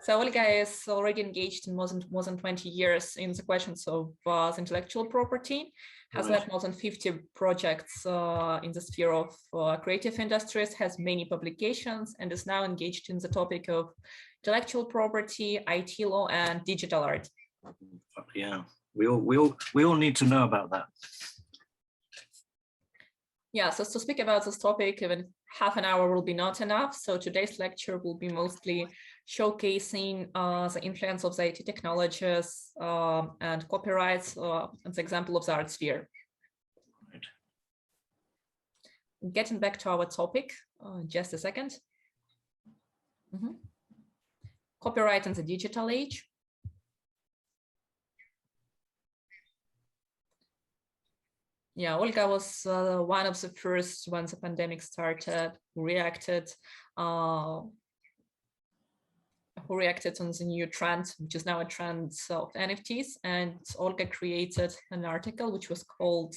So Olga is already engaged in more than 20 years in the questions of intellectual property, has led more than 50 projects in the sphere of creative industries, has many publications, and is now engaged in the topic of intellectual property, IT law, and digital art. Yeah, we all need to know about that. Yeah, so to speak about this topic, even half an hour will be not enough. So today's lecture will be mostly showcasing the influence of the IT technologies and copyrights as the example of the art sphere. Right. Getting back to our topic, just a second. Copyright in the digital age. Yeah, Olga was one of the first when the pandemic started, who reacted on the new trend, which is now a trend of NFTs. And Olga created an article which was called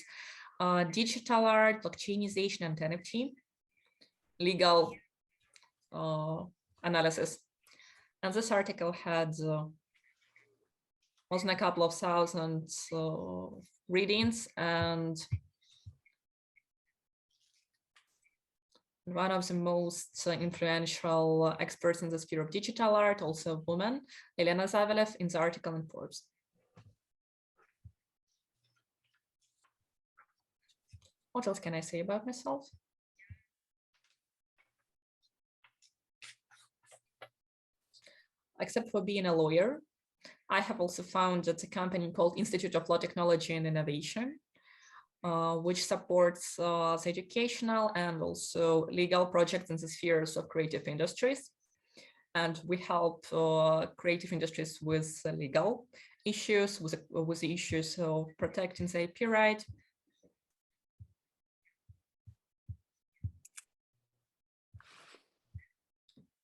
Digital Art, Blockchainization and NFT, Legal Analysis. And this article had more than a couple of thousand readings, and one of the most influential experts in the sphere of digital art, also a woman, Elena Zavelev, in the article in Forbes. What else can I say about myself? Except for being a lawyer, I have also founded a company called Institute of Law, Technology and Innovation, which supports the educational and also legal projects in the spheres of creative industries. And we help creative industries with legal issues, with the issues of protecting the IP right.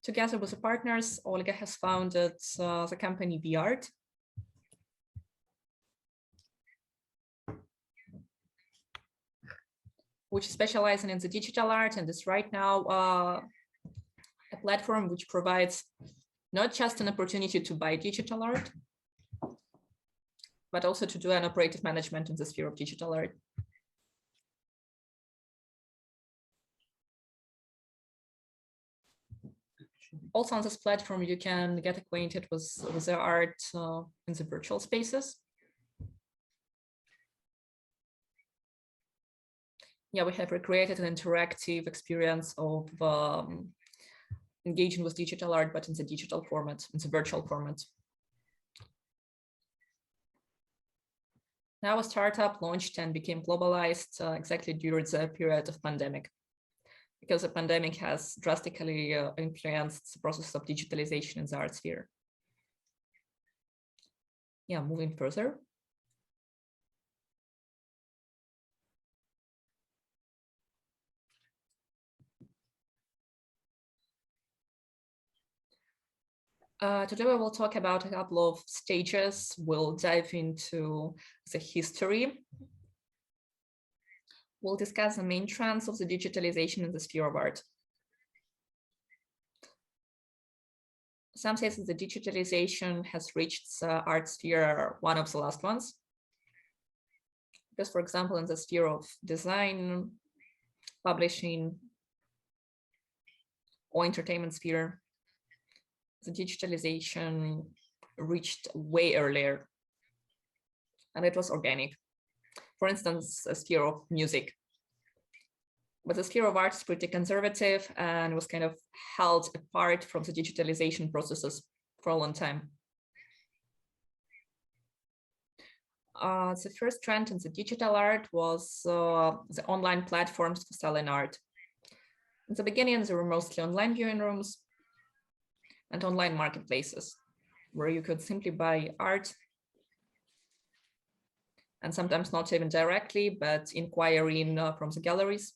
Together with the partners, Olga has founded the company V-Art. Which is specializing in the digital art and is right now a platform which provides not just an opportunity to buy digital art, but also to do an operative management in the sphere of digital art. Also on this platform, you can get acquainted with the art in the virtual spaces. Yeah, we have recreated an interactive experience of engaging with digital art, but in the digital format, in the virtual format. Now a startup launched and became globalized exactly during the period of pandemic, because the pandemic has drastically influenced the process of digitalization in the art sphere. Yeah, moving further. Today we will talk about a couple of stages. We'll dive into the history. We'll discuss the main trends of the digitalization in the sphere of art. Some say that the digitalization has reached the art sphere, one of the last ones. Because, for example, in the sphere of design, publishing, or entertainment sphere, the digitalization reached way earlier, and it was organic. For instance, a sphere of music. But the sphere of art is pretty conservative and was kind of held apart from the digitalization processes for a long time. The first trend in the digital art was the online platforms for selling art. In the beginning, there were mostly online viewing rooms and online marketplaces where you could simply buy art, and sometimes not even directly, but inquiring from the galleries.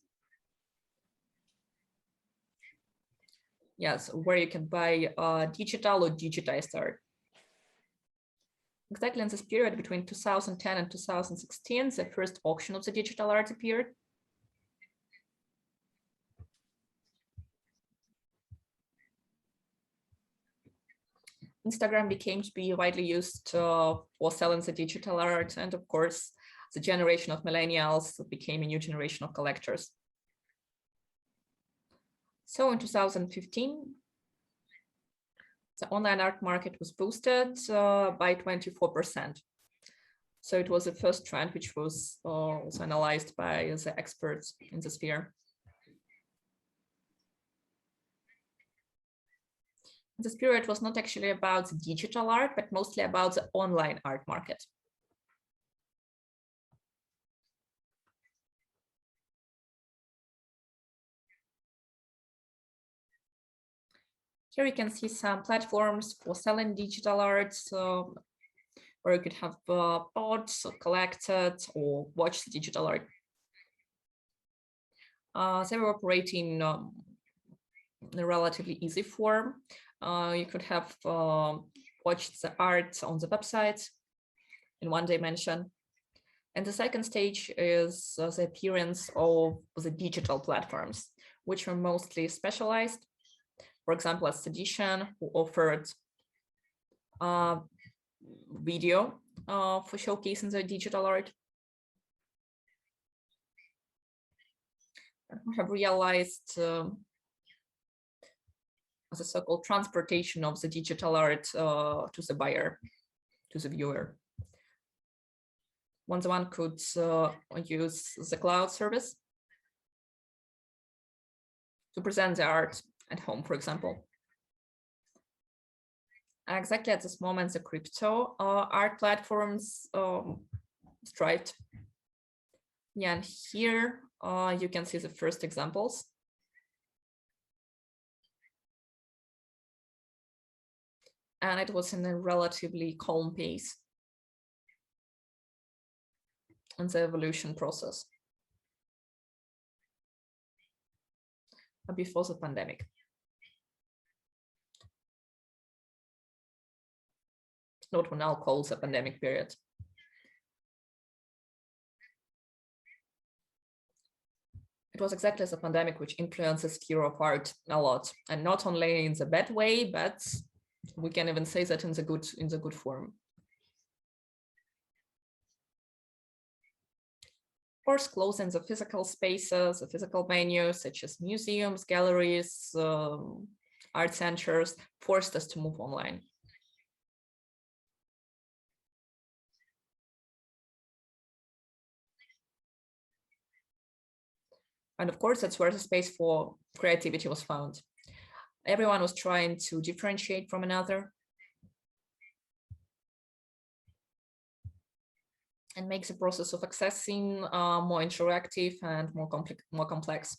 Yes, where you can buy digital or digitized art. Exactly in this period between 2010 and 2016, the first auction of the digital art appeared. Instagram became to be widely used for selling the digital art. And of course, the generation of millennials became a new generation of collectors. So in 2015, the online art market was boosted by 24%. So it was the first trend which was also analyzed by the experts in the sphere. This period was not actually about the digital art, but mostly about the online art market. Here you can see some platforms for selling digital art, where you could have bought, or collected, or watched digital art. They were operating in a relatively easy form. You could have watched the art on the website in one dimension. And the second stage is the appearance of the digital platforms, which were mostly specialized. For example, as Sedition, who offered video for showcasing the digital art. We have realized the so-called transportation of the digital art to the buyer, to the viewer. One could use the cloud service to present the art at home, for example. Exactly at this moment, the crypto art platforms thrived. Yeah, and here you can see the first examples. And it was in a relatively calm pace in the evolution process before the pandemic. What we now call the pandemic period. It was exactly the pandemic which influenced the sphere of art a lot, and not only in the bad way, but we can even say that in the good form. Of course, closing the physical spaces, the physical venues such as museums, galleries, art centers, forced us to move online. And of course, that's where the space for creativity was found. Everyone was trying to differentiate from another and make the process of accessing more interactive and more complex.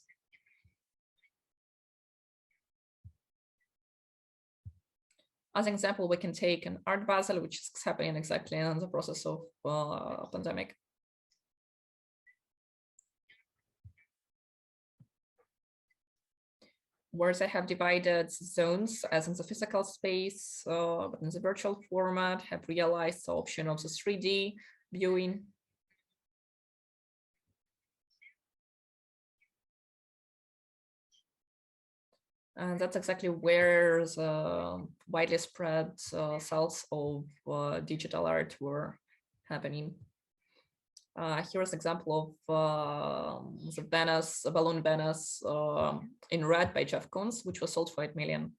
As an example, we can take an art basel, which is happening exactly in the process of pandemic. Where they have divided zones as in the physical space, but in the virtual format, have realized the option of the 3D viewing. And that's exactly where the widely spread sales of digital art were happening. Here's an example of the Venice, balloon Venice in red by Jeff Koons, which was sold for $8 million.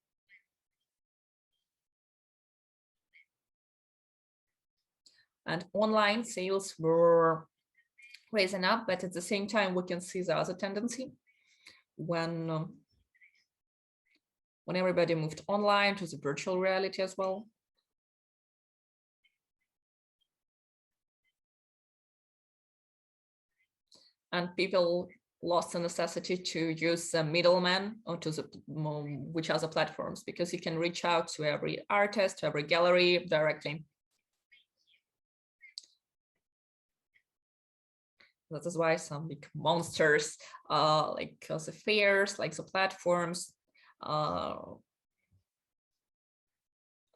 And online sales were raising up, but at the same time, we can see the other tendency when everybody moved online to the virtual reality as well. And people lost the necessity to use the middleman or to the which other platforms, because you can reach out to every artist, to every gallery directly. That is why some big monsters like the fairs, like the platforms,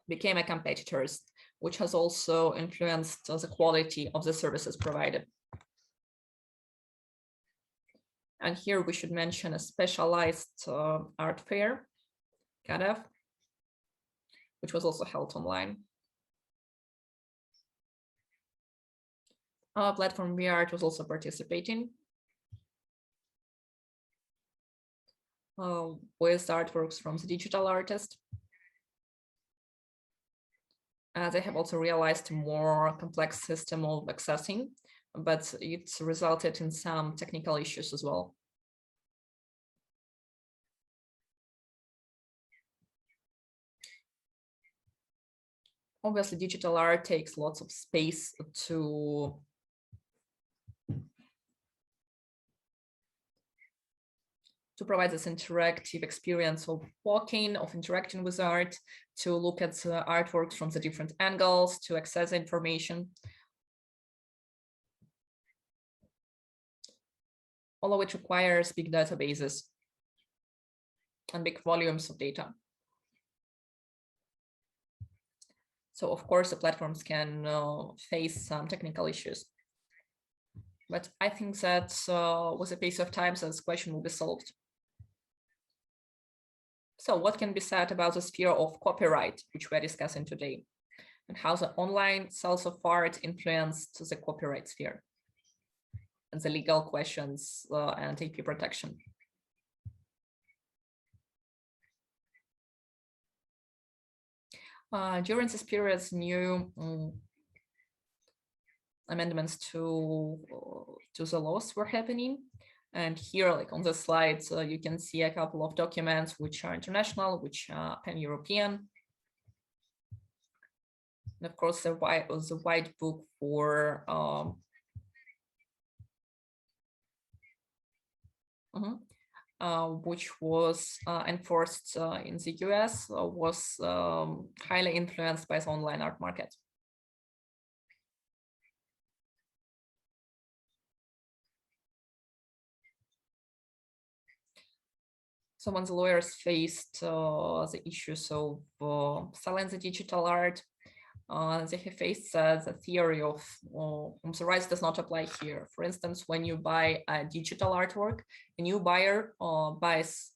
became a competitors, which has also influenced the quality of the services provided. And here we should mention a specialized art fair, KADEF, which was also held online. Our platform V-Art was also participating with artworks from the digital artist. They have also realized a more complex system of accessing, but it's resulted in some technical issues as well. Obviously, digital art takes lots of space to provide this interactive experience of walking, of interacting with art, to look at the artworks from the different angles, to access information. All of which requires big databases and big volumes of data. So of course, the platforms can face some technical issues. But I think that with a pace of time, this question will be solved. So what can be said about the sphere of copyright, which we're discussing today, and how the online sales of art influenced the copyright sphere and the legal questions and IP protection? During this period, new amendments to the laws were happening. And here, like on the slides, you can see a couple of documents which are international, which are pan-European. And of course, the white book for which was enforced in the US, was highly influenced by the online art market. So when the lawyers faced the issues of selling the digital art, they have faced the theory of the rights does not apply here. For instance, when you buy a digital artwork, a new buyer buys.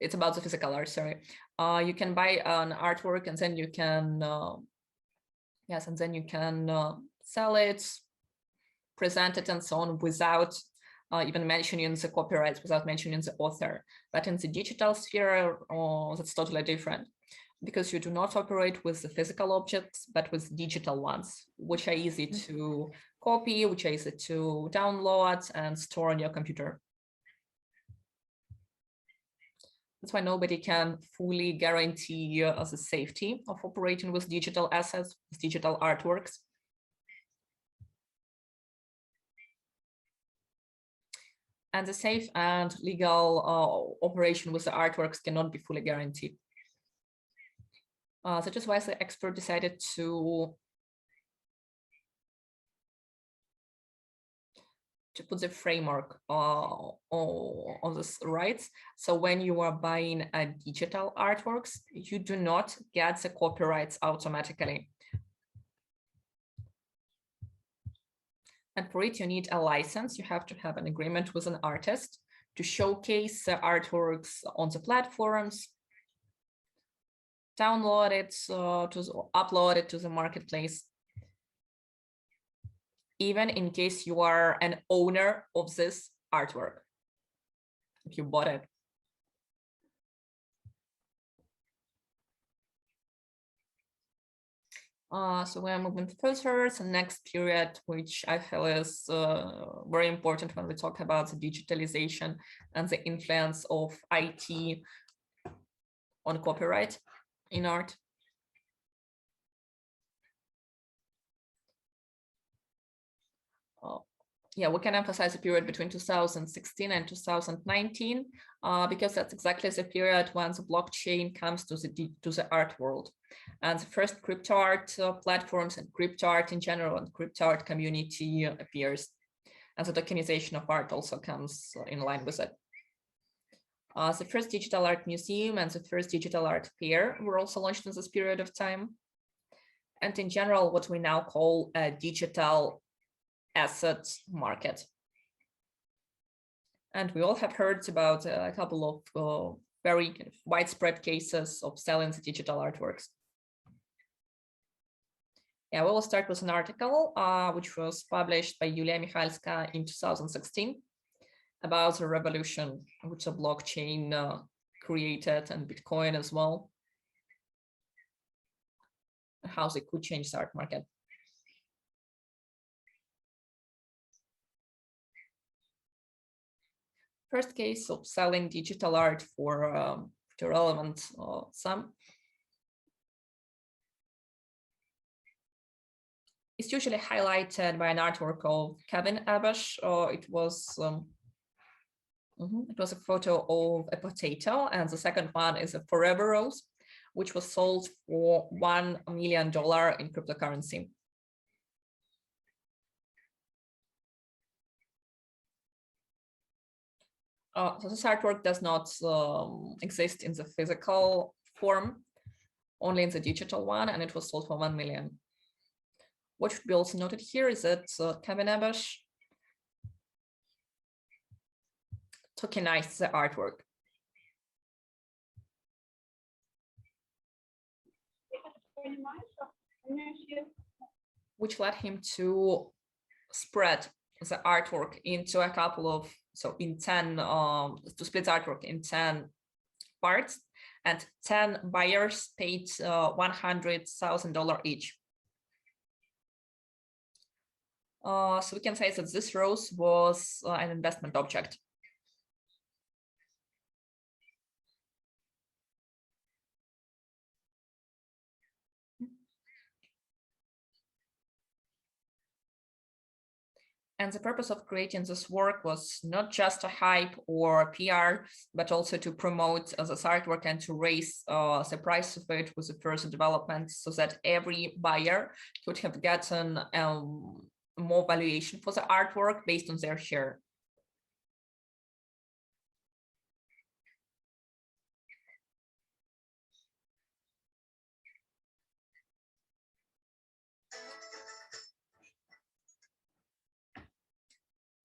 It's about the physical art, sorry. You can buy an artwork and then you can, sell it, present it and so on without even mentioning the copyrights, without mentioning the author. But in the digital sphere, that's totally different, because you do not operate with the physical objects, but with digital ones, which are easy to copy, which are easy to download and store on your computer. That's why nobody can fully guarantee the safety of operating with digital assets, with digital artworks. And the safe and legal operation with the artworks cannot be fully guaranteed. That is why the expert decided to put the framework on this rights. So when you are buying digital artworks, you do not get the copyrights automatically. And for it, you need a license. You have to have an agreement with an artist to showcase the artworks on the platforms, download it, upload it to the marketplace, even in case you are an owner of this artwork, if you bought it. So we're moving further. The next period, which I feel is very important when we talk about the digitalization and the influence of IT on copyright in art. Yeah, we can emphasize the period between 2016 and 2019, because that's exactly the period when the blockchain comes to the art world. And the first crypto art platforms and crypto art in general and crypto art community appears. And the tokenization of art also comes in line with it. The first digital art museum and the first digital art fair were also launched in this period of time. And in general, what we now call a digital asset market. And we all have heard about a couple of very kind of widespread cases of selling the digital artworks. Yeah, we will start with an article which was published by Yulia Michalska in 2016 about the revolution which the blockchain created, and Bitcoin as well, and how they could change the art market. First case of selling digital art for the relevant sum. It's usually highlighted by an artwork of Kevin Abash. It was a photo of a potato, and the second one is a forever rose, which was sold for $1 million in cryptocurrency. So this artwork does not exist in the physical form, only in the digital one, and it was sold for 1 million. What should be also noted here is that Kevin Abash tokenized the artwork. Which led him to spread the artwork into a couple of, to split the artwork in 10 parts, and 10 buyers paid $100,000 each. So we can say that this rose was an investment object. And the purpose of creating this work was not just a hype or PR, but also to promote this artwork and to raise the price of it with the first development, so that every buyer could have gotten more valuation for the artwork based on their share.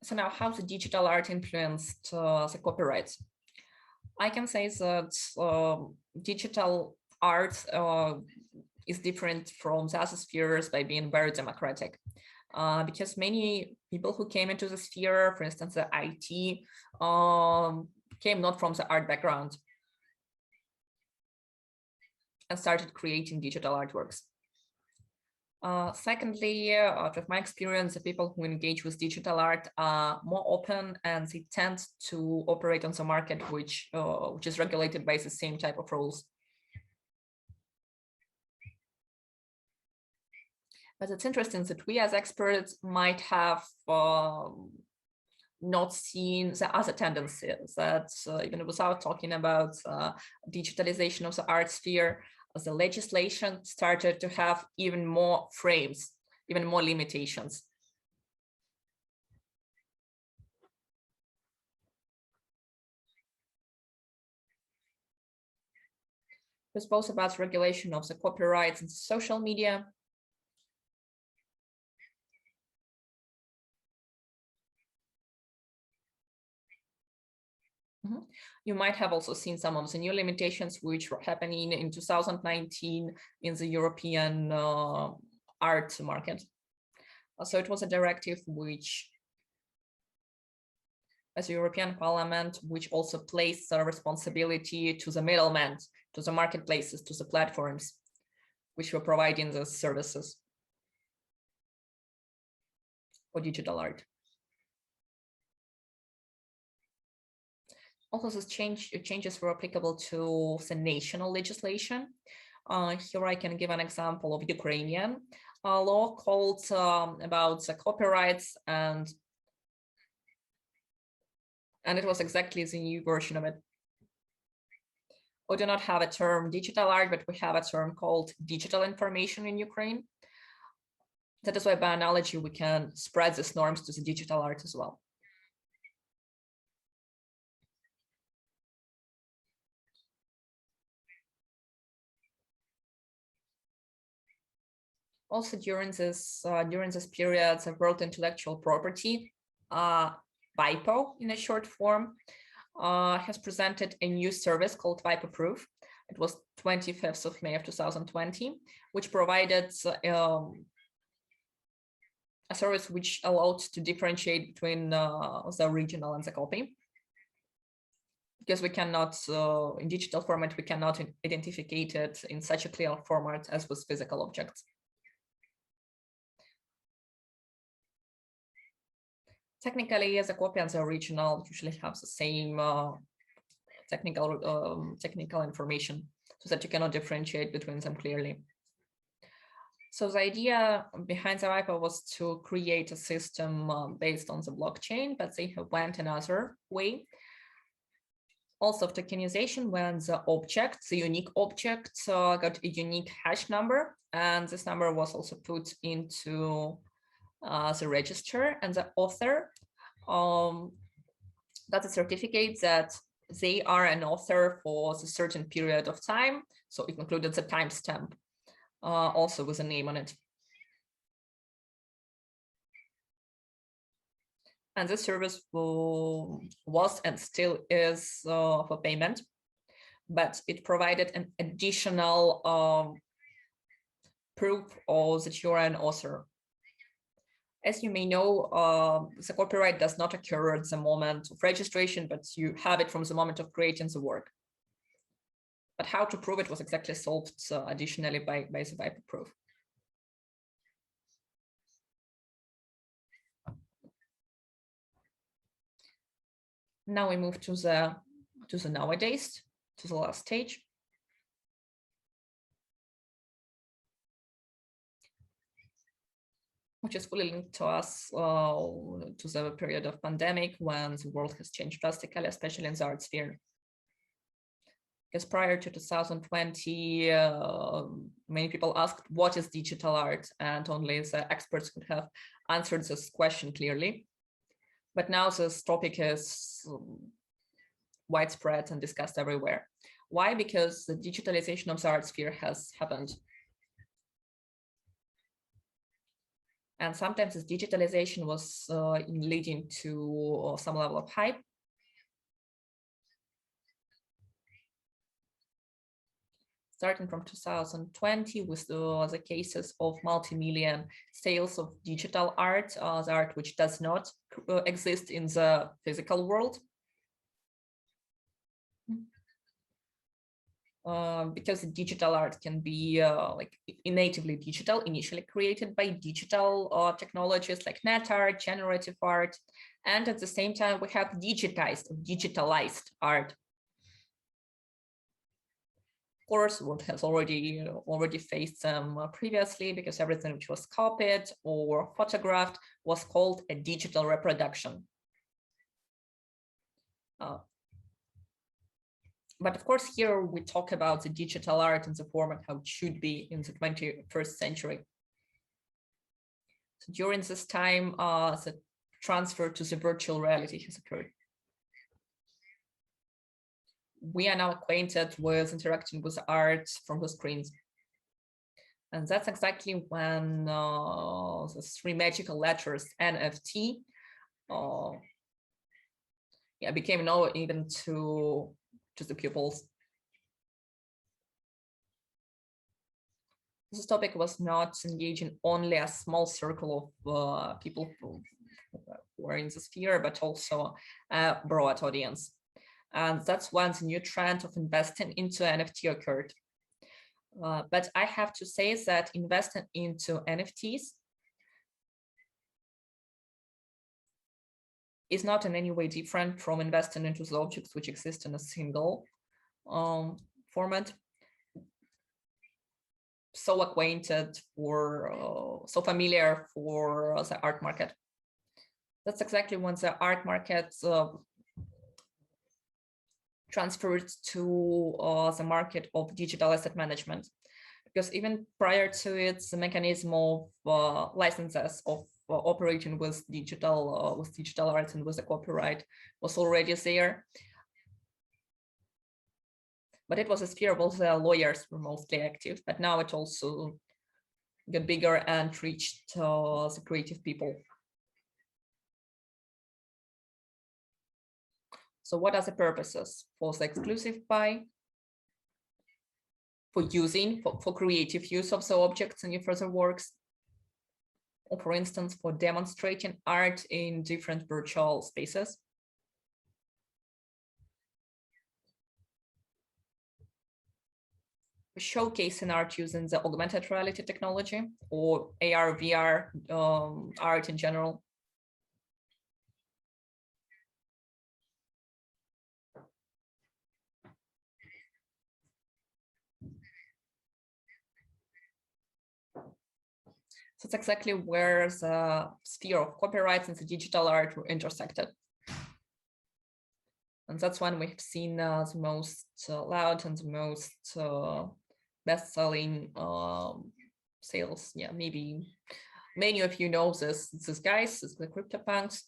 So now, how the digital art influenced the copyrights? I can say that digital art is different from the other spheres by being very democratic. Because many people who came into the sphere, for instance, the IT, came not from the art background and started creating digital artworks. Secondly, out of my experience, the people who engage with digital art are more open, and they tend to operate on the market which is regulated by the same type of rules. But it's interesting that we as experts might have not seen the other tendencies, that even without talking about digitalization of the art sphere, the legislation started to have even more frames, even more limitations. It's both about regulation of the copyrights and social media. You might have also seen some of the new limitations which were happening in 2019 in the European art market. So it was a directive which, as the European Parliament, which also placed the responsibility to the middlemen, to the marketplaces, to the platforms, which were providing the services for digital art. Also, these changes were applicable to the national legislation. Here I can give an example of Ukrainian law called about the copyrights, and it was exactly the new version of it. We do not have a term digital art, but we have a term called digital information in Ukraine. That is why, by analogy, we can spread these norms to the digital art as well. Also, during this period, the World Intellectual Property, WIPO in a short form, has presented a new service called Viper-Proof. It was 25th of May of 2020, which provided a service which allowed to differentiate between the original and the copy. Because we cannot, in digital format, we cannot identify it in such a clear format as with physical objects. Technically, the copy and the original usually have the same technical information, so that you cannot differentiate between them clearly. So the idea behind the Viper was to create a system based on the blockchain, but they went another way. Also tokenization, when the object, the unique object, got a unique hash number, and this number was also put into the register, and the author got a certificate that they are an author for a certain period of time. So it included the timestamp, also with a name on it. And this service was and still is for payment, but it provided an additional proof of that you're an author. As you may know, the copyright does not occur at the moment of registration, but you have it from the moment of creating the work. But how to prove it was exactly solved additionally by the Viper-Proof. Now we move to the nowadays, to the last stage. Which is fully linked to us, to the period of pandemic when the world has changed drastically, especially in the art sphere. Because prior to 2020, many people asked, what is digital art? And only the experts could have answered this question clearly. But now this topic is widespread and discussed everywhere. Why? Because the digitalization of the art sphere has happened. And sometimes this digitalization was leading to some level of hype. Starting from 2020 with the cases of multi-million sales of digital art, the art which does not exist in the physical world. Because digital art can be like natively digital, initially created by digital technologies like net art, generative art, and at the same time we have digitalized art. Of course, what has already faced them previously, because everything which was copied or photographed was called a digital reproduction. But of course, here we talk about the digital art and the format, how it should be in the 21st century. So during this time, the transfer to the virtual reality has occurred. We are now acquainted with interacting with art from the screens. And that's exactly when the three magical letters NFT became known even to the pupils. This topic was not engaging only a small circle of people who were in the sphere, but also a broad audience. And that's when the new trend of investing into NFT occurred. But I have to say that investing into NFTs is not in any way different from investing into the objects which exist in a single format. So acquainted or so familiar for the art market. That's exactly when the art market transferred to the market of digital asset management. Because even prior to it, the mechanism of licenses of operating with digital art and with the copyright was already there. But it was a sphere of also lawyers were mostly active, but now it also got bigger and reached the creative people. So what are the purposes? For the exclusive buy, for using, for creative use of the objects in your further works, or for instance, for demonstrating art in different virtual spaces. Showcasing art using the augmented reality technology or AR, VR art in general. So it's exactly where the sphere of copyrights and the digital art were intersected. And that's when we've seen the most loud and the most best-selling sales. Yeah, maybe many of you know this guys, the CryptoPunks.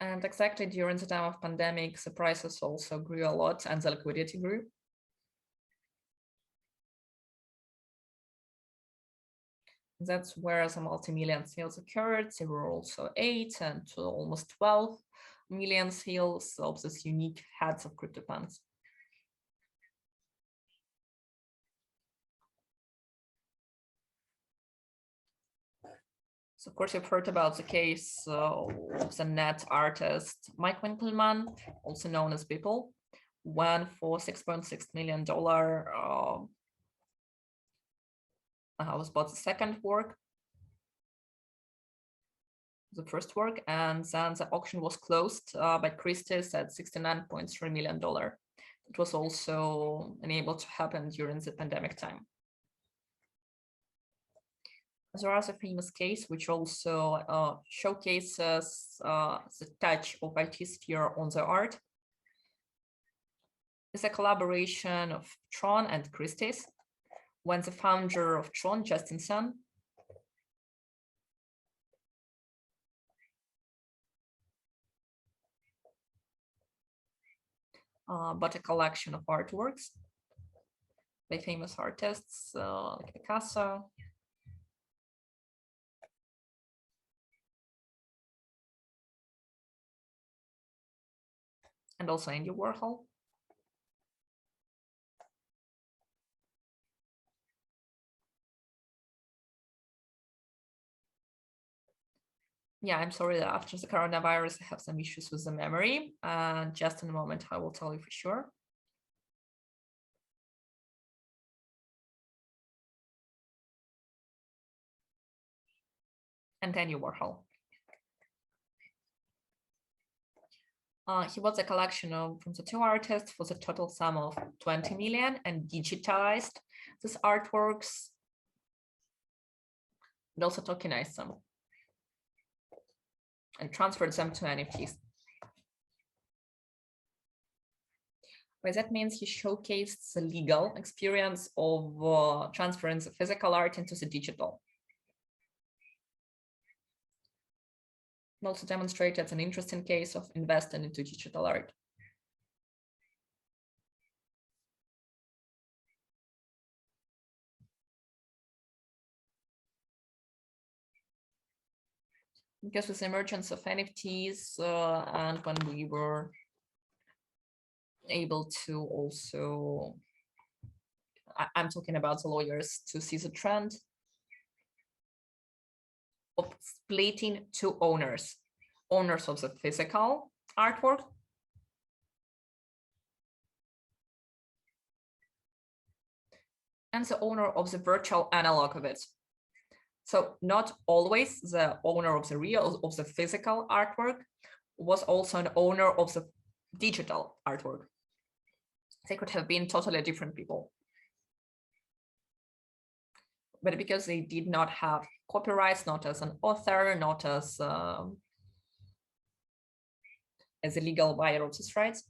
And exactly during the time of pandemic, the prices also grew a lot and the liquidity grew. That's where the multi-million sales occurred. There were also 8 and almost 12 million sales of these unique heads of CryptoPunks. So of course, you've heard about the case of the net artist Mike Winkelmann, also known as Beeple, when for $6.6 million was bought the second work, the first work, and then the auction was closed by Christies at $69.3 million. It was also unable to happen during the pandemic time. There is a famous case which also showcases the touch of IT sphere on the art. It's a collaboration of Tron and Christies, when the founder of Tron, Justin Sun, bought a collection of artworks by famous artists like Picasso, and also Andy Warhol. Yeah, I'm sorry that after the coronavirus, I have some issues with the memory. Just in a moment, I will tell you for sure. And Andy Warhol. He bought a collection from the two artists for the total sum of 20 million and digitalized these artworks and also tokenized them and transferred them to NFTs. By that means he showcased the legal experience of transferring the physical art into the digital. And also demonstrated an interesting case of investing into digital art. Because with the emergence of NFTs and when we were able to also, I'm talking about the lawyers, to see the trend of splitting two owners of the physical artwork and the owner of the virtual analog of it. So not always the owner of the physical artwork was also an owner of the digital artwork. They could have been totally different people. But because they did not have copyrights, not as an author, not as a legal buyer of these rights.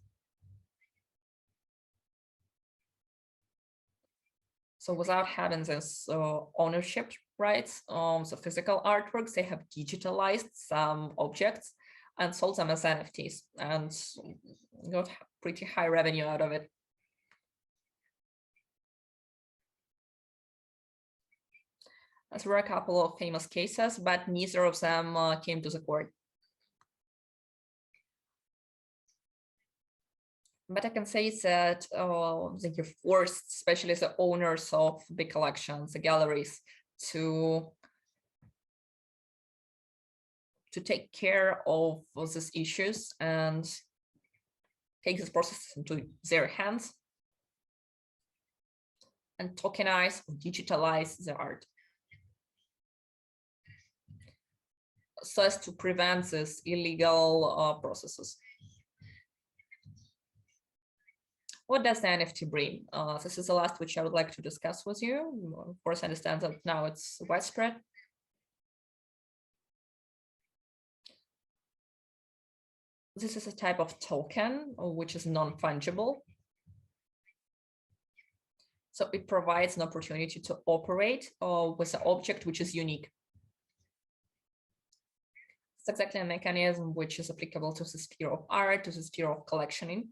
So without having this ownership rights on the physical artworks, they have digitalized some objects and sold them as NFTs and got pretty high revenue out of it. There were a couple of famous cases, but neither of them came to the court. But I can say that you're forced, especially the owners of big collections, the galleries, to take care of these issues and take this process into their hands and tokenize or digitalize the art, so as to prevent these illegal processes. What does the NFT bring? This is the last which I would like to discuss with you. Of course, I understand that now it's widespread. This is a type of token which is non-fungible. So it provides an opportunity to operate with an object which is unique. It's exactly a mechanism which is applicable to the sphere of art, to the sphere of collectioning,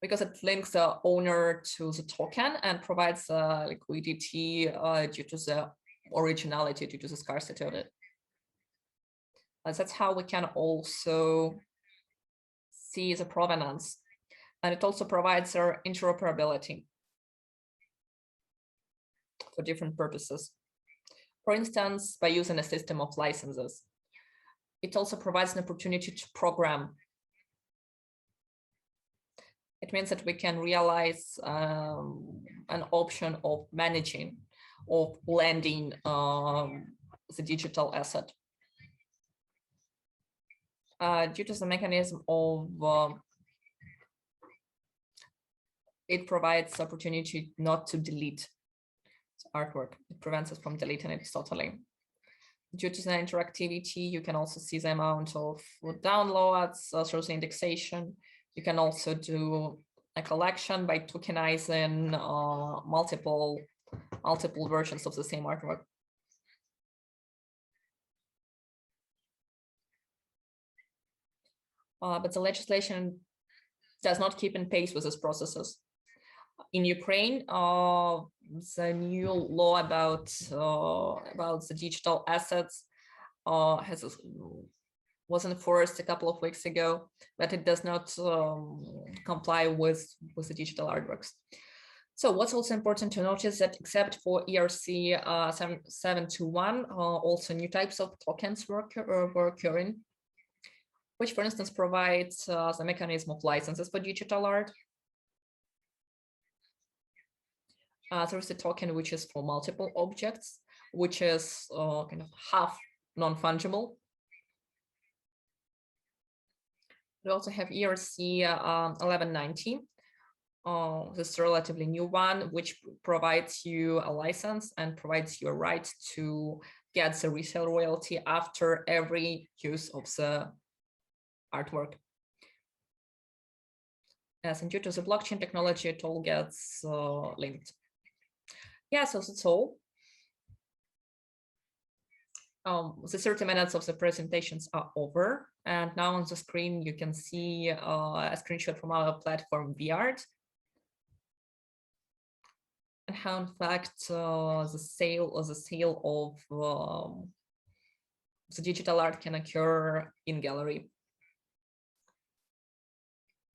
because it links the owner to the token and provides liquidity due to the originality, due to the scarcity of it. That's how we can also see the provenance. And it also provides our interoperability for different purposes. For instance, by using a system of licenses. It also provides an opportunity to program. It means that we can realize an option of managing, of lending the digital asset. Due to the mechanism of it provides opportunity not to delete artwork. It prevents us from deleting it totally. Due to the interactivity, you can also see the amount of downloads through the indexation. You can also do a collection by tokenizing multiple versions of the same artwork. But the legislation does not keep in pace with these processes. In Ukraine, the new law about the digital assets was enforced a couple of weeks ago, but it does not comply with the digital artworks. So what's also important to notice that except for ERC 721, also new types of tokens were occurring, which for instance provides the mechanism of licenses for digital art. There is a token which is for multiple objects, which is kind of half non-fungible. We also have ERC 1190. This is a relatively new one, which provides you a license and provides you a right to get the resale royalty after every use of the artwork. Yes, and due to the blockchain technology, it all gets linked. Yeah, so that's all. The 30 minutes of the presentations are over, and now on the screen you can see a screenshot from our platform V-Art, and how in fact the sale of the digital art can occur in gallery.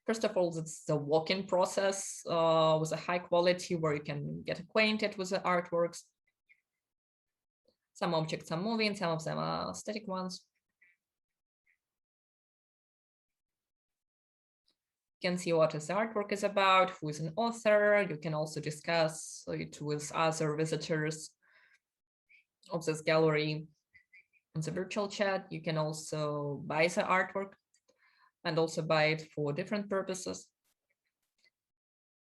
First of all, it's the walk-in process with a high quality where you can get acquainted with the artworks. Some objects are moving, some of them are static ones. You can see what the artwork is about, who is an author. You can also discuss it with other visitors of this gallery on the virtual chat. You can also buy the artwork and also buy it for different purposes.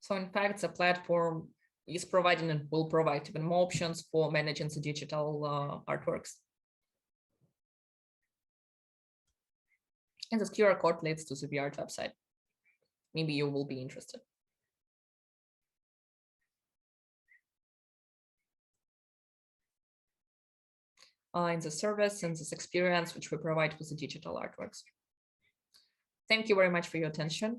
So in fact, the platform is providing and will provide even more options for managing the digital artworks. And this QR code leads to the V-Art website. Maybe you will be interested. in the service and this experience which we provide with the digital artworks. Thank you very much for your attention.